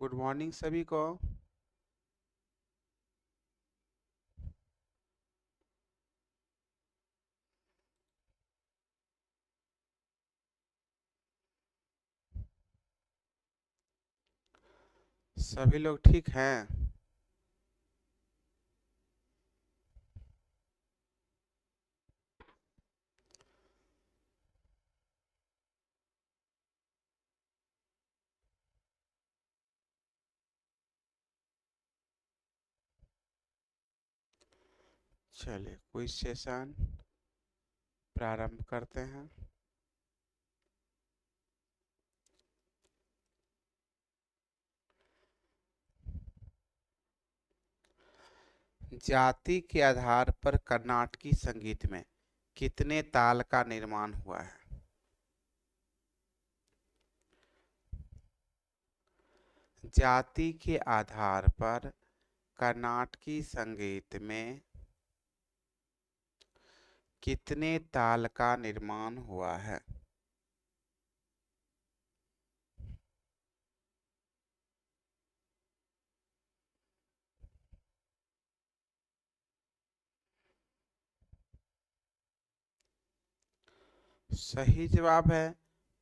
Good morning सभी को। सभी लोग ठीक हैं? चलिए क्विज सेशन प्रारंभ करते हैं। जाति के आधार पर कर्नाटकी संगीत में कितने ताल का निर्माण हुआ है? जाति के आधार पर कर्नाटकी संगीत में कितने ताल का निर्माण हुआ है? सही जवाब है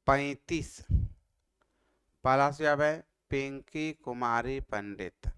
35। पहला जवाब है पिंकी कुमारी पंडित।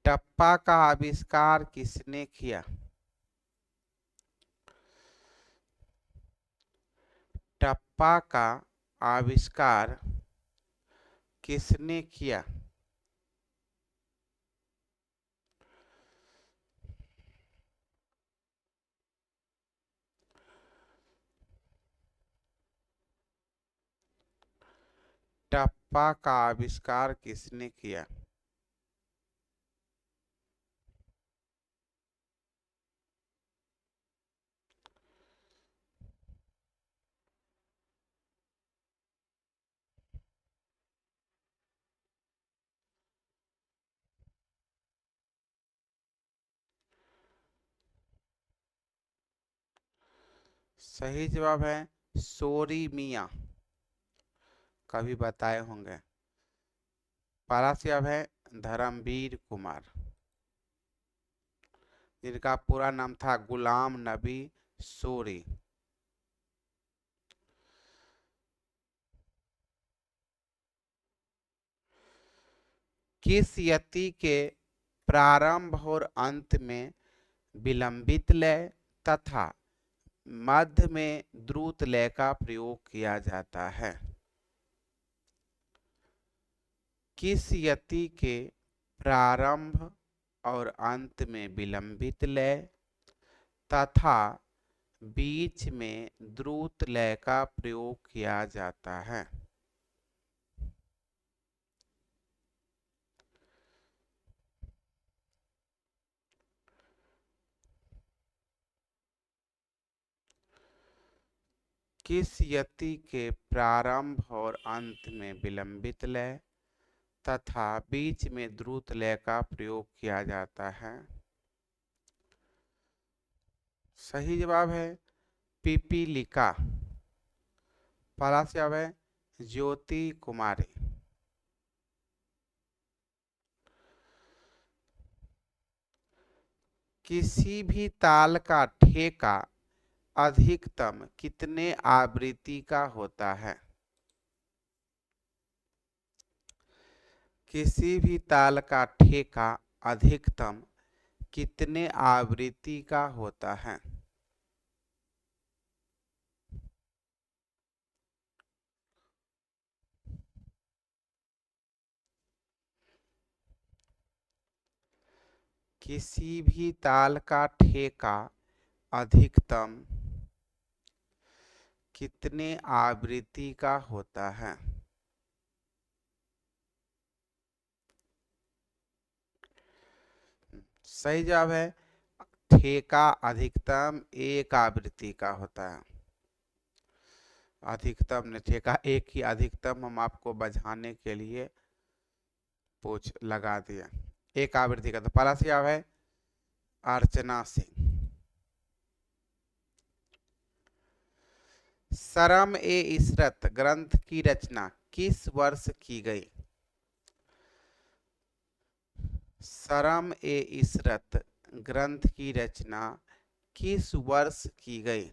टप्पा का आविष्कार किसने किया? टप्पा का आविष्कार किसने किया? टप्पा का आविष्कार किसने किया? सही जवाब है सोरी मिया। कभी बताए होंगे। पहला जवाब है धर्मवीर कुमार, जिनका पूरा नाम था गुलाम नबी सोरी। किस यति के प्रारंभ और अंत में विलंबित लय तथा मध्य में द्रुत लय का प्रयोग किया जाता है? किस यति के प्रारंभ और अंत में विलंबित लय तथा बीच में द्रुत लय का प्रयोग किया जाता है? किस यति के प्रारंभ और अंत में विलंबित लय तथा बीच में द्रुत लय का प्रयोग किया जाता है? सही जवाब है पिपीलिका। पहला जवाब है ज्योति कुमारी। किसी भी ताल का ठेका अधिकतम कितने आवृत्ति का होता है? किसी भी ताल का ठेका अधिकतम कितने आवृत्ति का होता है? किसी भी ताल का ठेका अधिकतम कितने आवृत्ति का होता है? सही जवाब है ठेका अधिकतम एक आवृत्ति का होता है। अधिकतम ने ठेका एक ही अधिकतम हम आपको बझाने के लिए पूछ लगा दिया। एक आवृत्ति का तो पहला जवाब है अर्चना सिंह। सरम ए इशरत ग्रंथ की रचना किस वर्ष की गई? सरम ए इशरत ग्रंथ की रचना किस वर्ष की गई?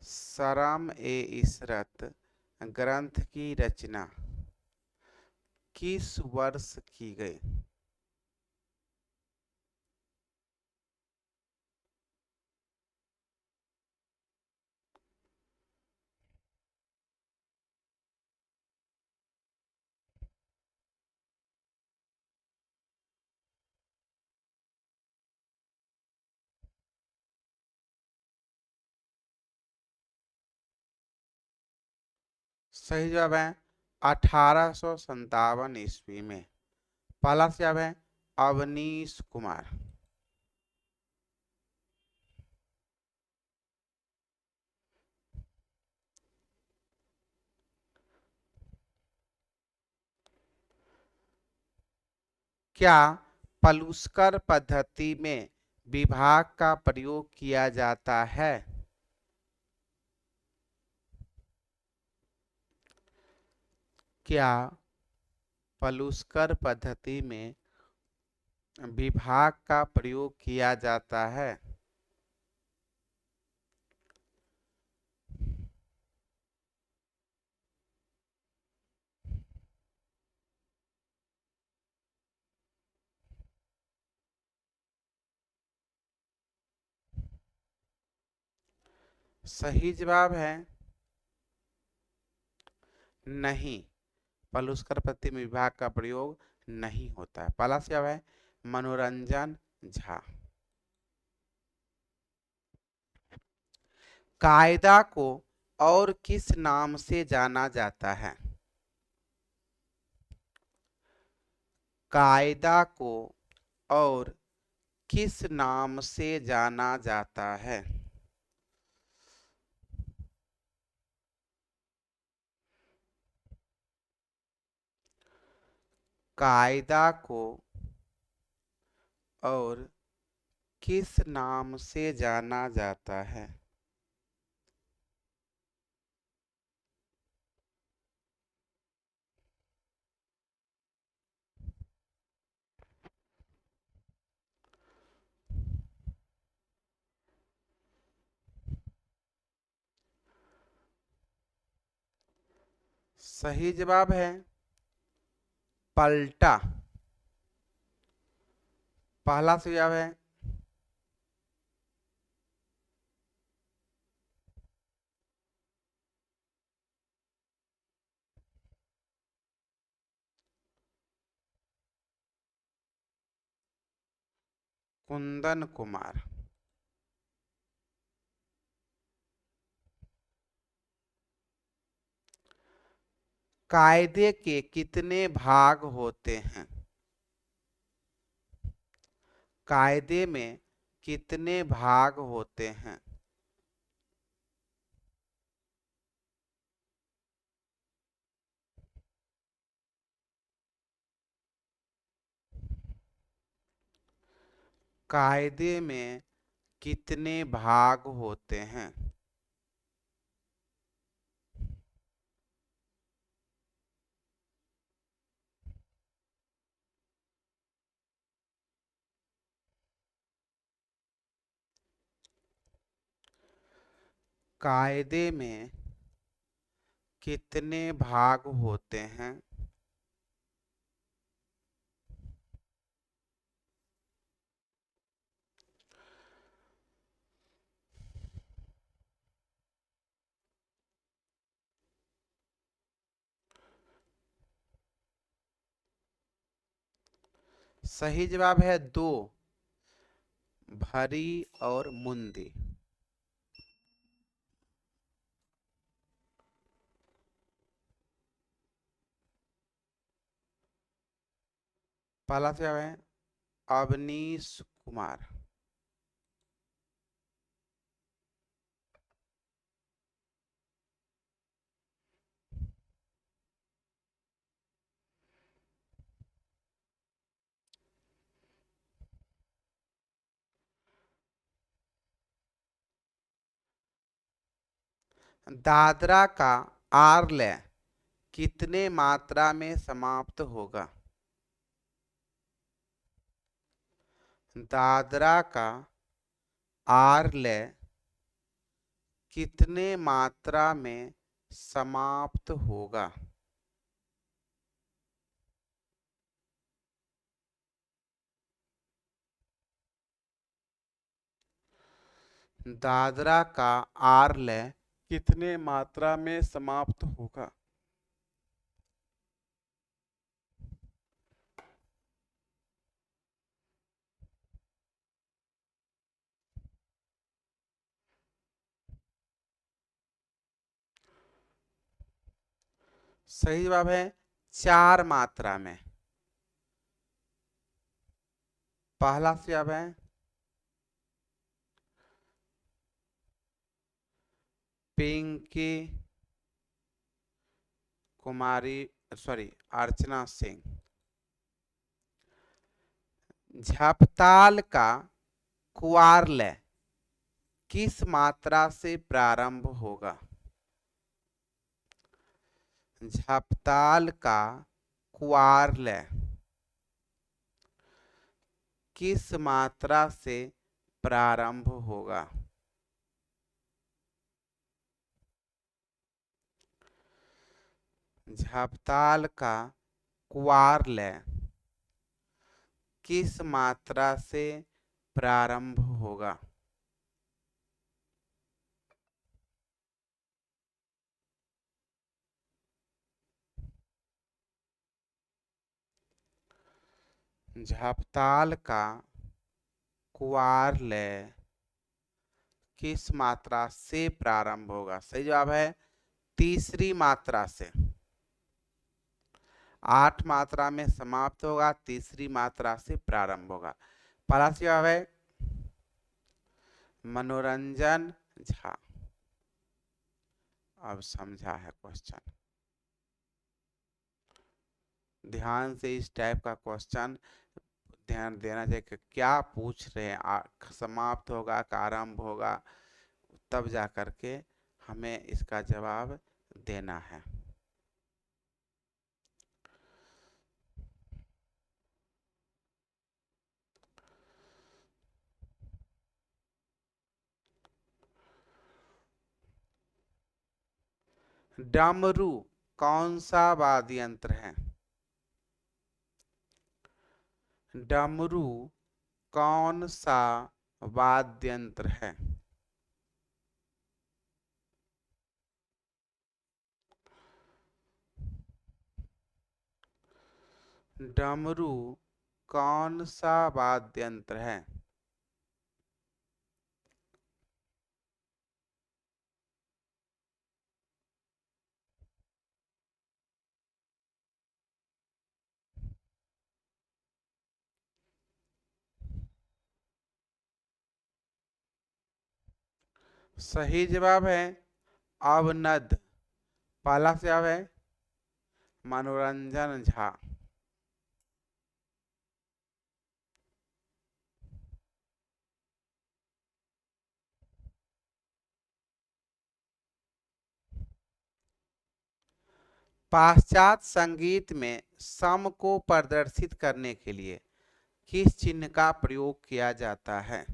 सरम ए इशरत ग्रंथ की रचना किस वर्ष की गई? सही जवाब है 1857 ईस्वी में। पहला जवाब है अवनीश कुमार। क्या पलुस्कर पद्धति में विभाग का प्रयोग किया जाता है? क्या पलुस्कर पद्धति में विभाग का प्रयोग किया जाता है? सही जवाब है नहीं, पलुस्कर पद्धति में विभाग का प्रयोग नहीं होता है। पहला जवाब है मनोरंजन झा। कायदा को और किस नाम से जाना जाता है? कायदा को और किस नाम से जाना जाता है? कायदा को और किस नाम से जाना जाता है? सही जवाब है पलटा। पहला जवाब है कुंदन कुमार। कायदे के कितने भाग होते हैं? कायदे में कितने भाग होते हैं? कायदे में कितने भाग होते हैं? कायदे में कितने भाग होते हैं? सही जवाब है दो, भरी और मुंदी। पहला जवाब है अवनीश कुमार। दादरा का आरलय कितने मात्रा में समाप्त होगा? दादरा का आरलय कितने मात्रा में समाप्त होगा? दादरा का आरलय कितने मात्रा में समाप्त होगा? सही जवाब है 4 मात्रा में। पहला जवाब है पिंकी कुमारी अर्चना सिंह। झपताल का कुआरलय किस मात्रा से प्रारंभ होगा? झपताल का कुआरलय किस मात्रा से प्रारंभ होगा? झपताल का कुआरलय किस मात्रा से प्रारंभ होगा? झपताल का कुआरलय किस मात्रा से प्रारंभ होगा? सही जवाब है तीसरी मात्रा से। 8 मात्रा में समाप्त होगा, तीसरी मात्रा से प्रारंभ होगा। पहला जवाब है मनोरंजन झा। अब समझा है क्वेश्चन, ध्यान से इस टाइप का क्वेश्चन ध्यान देना चाहिए कि क्या पूछ रहे हैं, समाप्त होगा का आरंभ होगा, तब जा करके हमें इसका जवाब देना है। डमरू कौन सा वाद्य यंत्र है? डमरू कौन सा वाद्य यंत्र है? डमरू कौन सा वाद्य यंत्र है? सही जवाब है अवनद। पहला जवाब है मनोरंजन झा। पाश्चात्य संगीत में सम को प्रदर्शित करने के लिए किस चिन्ह का प्रयोग किया जाता है?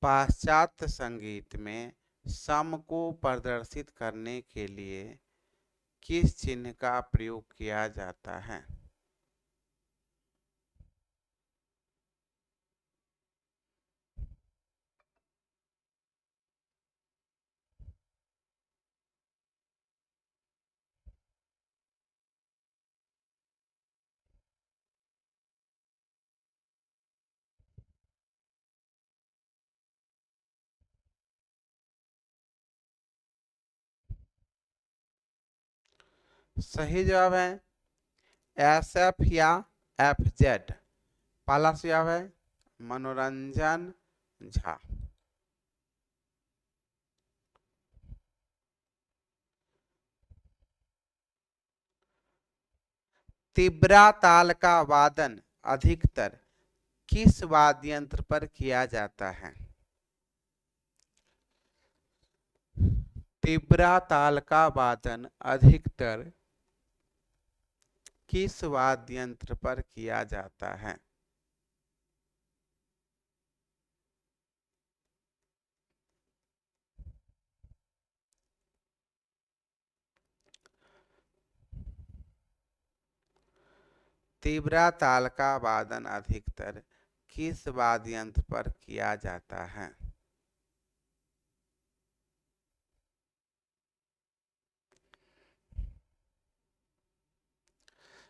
पाश्चात्य संगीत में सम को प्रदर्शित करने के लिए किस चिन्ह का प्रयोग किया जाता है? सही जवाब है SF या FZ। पहला जवाब है मनोरंजन झा। तिब्रा ताल का वादन अधिकतर किस वाद्य यंत्र पर किया जाता है? तिब्रा ताल का वादन अधिकतर किस वाद्य यंत्र पर किया जाता है? तिब्रा ताल का वादन अधिकतर किस वाद्य यंत्र पर किया जाता है?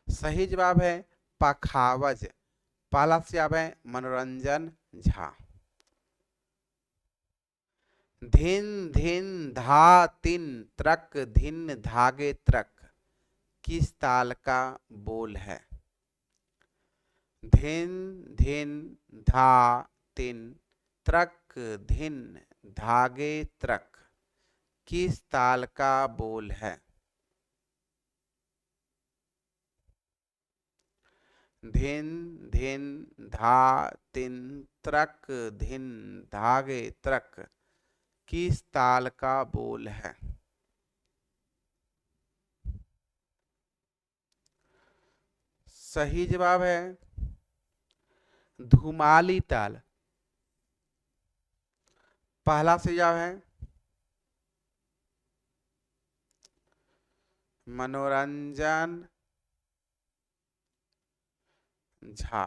सही जवाब है पखावज। पहला जवाब है मनोरंजन झा। धिन धिन धा तिन त्रक धिन धागे त्रक किस ताल का बोल है? धिन धिन धा तिन त्रक धिन धागे त्रक किस ताल का बोल है? धिन धिन धा तिन त्रक धिन धागे त्रक किस ताल का बोल है? सही जवाब है धुमाली ताल। पहला सुझाव है मनोरंजन झा।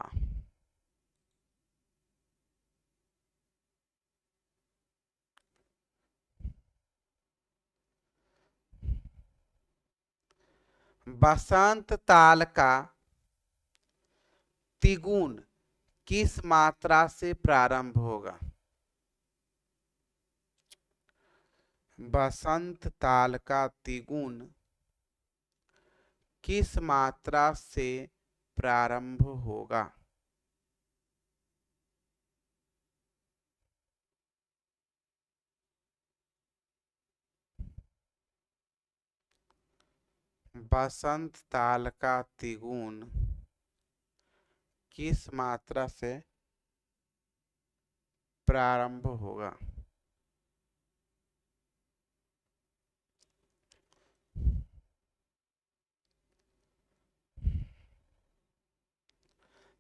बसंत ताल का तिगुन किस मात्रा से प्रारंभ होगा? बसंत ताल का तिगुन किस मात्रा से प्रारंभ होगा? बसंत ताल का तिगुन किस मात्रा से प्रारंभ होगा?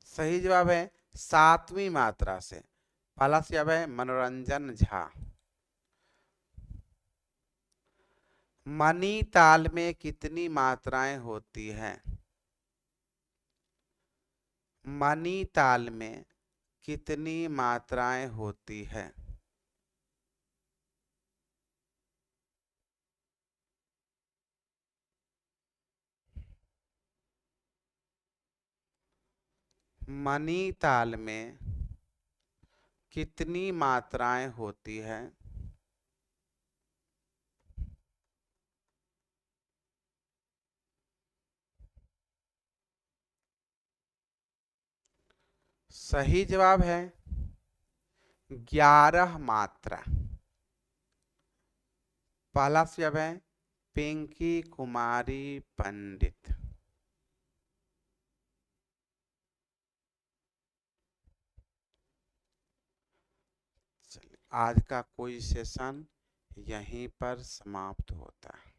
सही जवाब है सातवीं मात्रा से। पहला जवाब है मनोरंजन झा। मनी ताल में कितनी मात्राएं होती हैं? मनी ताल में कितनी मात्राएं होती है? मनी ताल में कितनी मात्राएं होती है? सही जवाब है 11 मात्रा। पहला जवाब है पिंकी कुमारी पंडित। चलिए आज का कोई सेशन यहीं पर समाप्त होता है।